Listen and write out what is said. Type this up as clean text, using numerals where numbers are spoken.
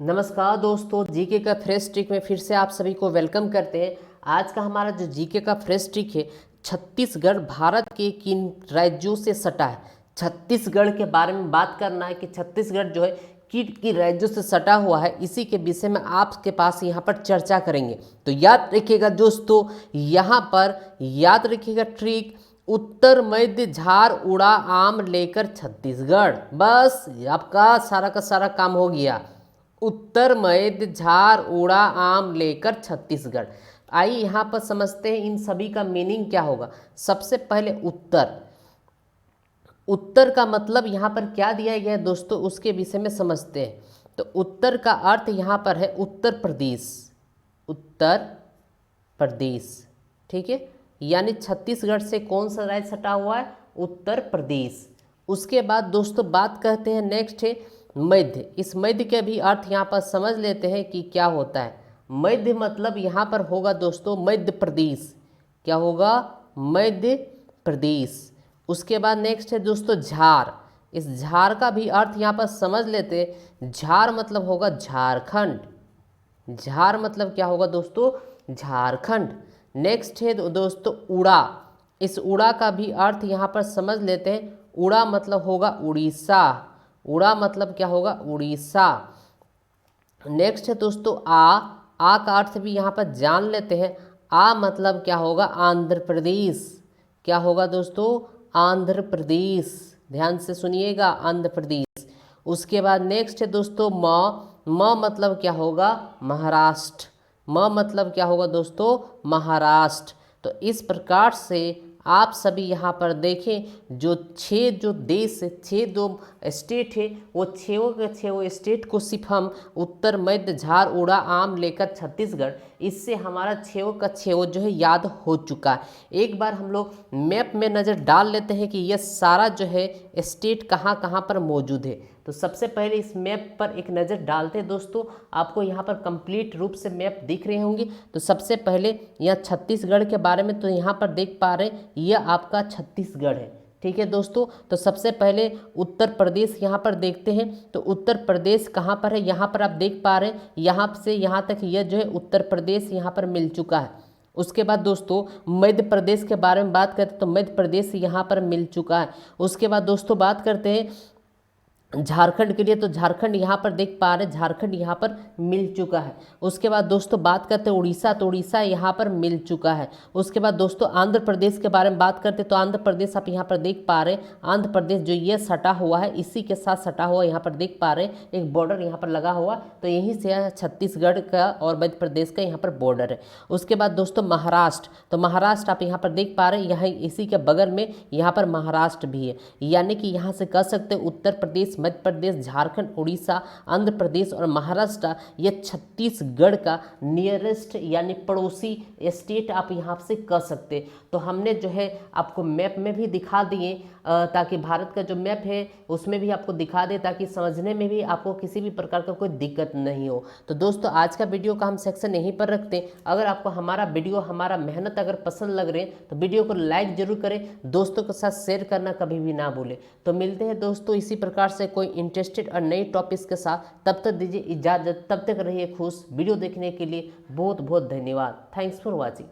नमस्कार दोस्तों, जीके का फ्रेश ट्रिक में फिर से आप सभी को वेलकम करते हैं। आज का हमारा जो जीके का फ्रेश ट्रिक है, छत्तीसगढ़ भारत के किन राज्यों से सटा है। छत्तीसगढ़ के बारे में बात करना है कि छत्तीसगढ़ जो है किन राज्यों से सटा हुआ है, इसी के विषय में आपके पास यहाँ पर चर्चा करेंगे। तो याद रखिएगा दोस्तों, यहाँ पर याद रखिएगा ट्रिक, उत्तर मध्य झार उड़ा आम लेकर छत्तीसगढ़। बस आपका सारा का सारा काम हो गया। उत्तर मध्य झार उड़ा आम लेकर छत्तीसगढ़। आइए यहाँ पर समझते हैं इन सभी का मीनिंग क्या होगा। सबसे पहले उत्तर, उत्तर का मतलब यहाँ पर क्या दिया गया है दोस्तों, उसके विषय में समझते हैं। तो उत्तर का अर्थ यहाँ पर है उत्तर प्रदेश, उत्तर प्रदेश, ठीक है। यानी छत्तीसगढ़ से कौन सा राज्य सटा हुआ है, उत्तर प्रदेश। उसके बाद दोस्तों बात करते हैं, नेक्स्ट है मध्य। इस मध्य के भी अर्थ यहाँ पर समझ लेते हैं कि क्या होता है। मध्य मतलब यहाँ पर होगा दोस्तों मध्य प्रदेश। क्या होगा, मध्य प्रदेश। उसके बाद नेक्स्ट है दोस्तों झार। इस झार का भी अर्थ यहाँ पर समझ लेते हैं। झार मतलब होगा झारखंड। झार मतलब क्या होगा दोस्तों, झारखंड। नेक्स्ट है दोस्तों उड़ा। इस उड़ा का भी अर्थ यहाँ पर समझ लेते हैं। उड़ा मतलब होगा उड़ीसा। उड़ा मतलब क्या होगा, उड़ीसा। नेक्स्ट है दोस्तों आ का अर्थ भी यहाँ पर जान लेते हैं। आ मतलब क्या होगा, आंध्र प्रदेश। क्या होगा दोस्तों, आंध्र प्रदेश। ध्यान से सुनिएगा, आंध्र प्रदेश। उसके बाद नेक्स्ट है दोस्तों म मतलब क्या होगा, महाराष्ट्र। म मतलब क्या होगा दोस्तों, महाराष्ट्र। तो इस प्रकार से आप सभी यहाँ पर देखें, जो देश, 6 स्टेट है, वो छः के 6 स्टेट को सिर्फ हम उत्तर मध्य झार उड़ा आम लेकर छत्तीसगढ़, इससे हमारा 6 का 6 जो है याद हो चुका है। एक बार हम लोग मैप में नज़र डाल लेते हैं कि यह सारा जो है स्टेट कहाँ कहाँ पर मौजूद है। तो सबसे पहले इस मैप पर एक नज़र डालते हैं दोस्तों। आपको यहाँ पर कंप्लीट रूप से मैप दिख रहे होंगे। तो सबसे पहले यहाँ छत्तीसगढ़ के बारे में तो यहाँ पर देख पा रहे हैं, यह आपका छत्तीसगढ़ है, ठीक है दोस्तों। तो सबसे पहले उत्तर प्रदेश यहाँ पर देखते हैं। तो उत्तर प्रदेश कहाँ पर है, यहाँ पर आप देख पा रहे हैं, यहाँ से यहाँ तक यह जो है उत्तर प्रदेश यहाँ पर मिल चुका है। उसके बाद दोस्तों मध्य प्रदेश के बारे में बात करते हैं, तो मध्य प्रदेश यहाँ पर मिल चुका है। उसके बाद दोस्तों बात करते हैं झारखंड के लिए, तो झारखंड यहाँ पर देख पा रहे हैं, झारखंड यहाँ पर मिल चुका है। उसके बाद दोस्तों बात करते हैं उड़ीसा, तो उड़ीसा यहाँ पर मिल चुका है। उसके बाद दोस्तों आंध्र प्रदेश के बारे में बात करते हैं, तो आंध्र प्रदेश आप यहाँ पर देख पा रहे हैं। आंध्र प्रदेश जो ये सटा हुआ है, इसी के साथ सटा हुआ यहाँ पर देख पा रहे हैं, एक बॉर्डर यहाँ पर लगा हुआ, तो यहीं से छत्तीसगढ़ का और मध्य प्रदेश का यहाँ पर बॉर्डर है। उसके बाद दोस्तों महाराष्ट्र, तो महाराष्ट्र आप यहाँ पर देख पा रहे हैं, यहाँ इसी के बगल में यहाँ पर महाराष्ट्र भी है। यानी कि यहाँ से कह सकते हैं उत्तर प्रदेश, मध्य प्रदेश, झारखंड, उड़ीसा, आंध्र प्रदेश और महाराष्ट्र, ये छत्तीसगढ़ का नियरेस्ट यानी पड़ोसी स्टेट आप यहाँ से कह सकते। तो हमने जो है आपको मैप में भी दिखा दिए, ताकि भारत का जो मैप है उसमें भी आपको दिखा दे, ताकि समझने में भी आपको किसी भी प्रकार का कोई दिक्कत नहीं हो। तो दोस्तों आज का वीडियो का हम सेक्शन यहीं पर रखते हैं। अगर आपको हमारा वीडियो, हमारा मेहनत अगर पसंद लग रहे हैं तो वीडियो को लाइक जरूर करें, दोस्तों के साथ शेयर करना कभी भी ना भूलें। तो मिलते हैं दोस्तों इसी प्रकार से कोई इंटरेस्टेड और नई टॉपिक्स के साथ। तब तक दीजिए इजाज़त, तब तक रहिए खुश। वीडियो देखने के लिए बहुत बहुत धन्यवाद। Thanks for watching.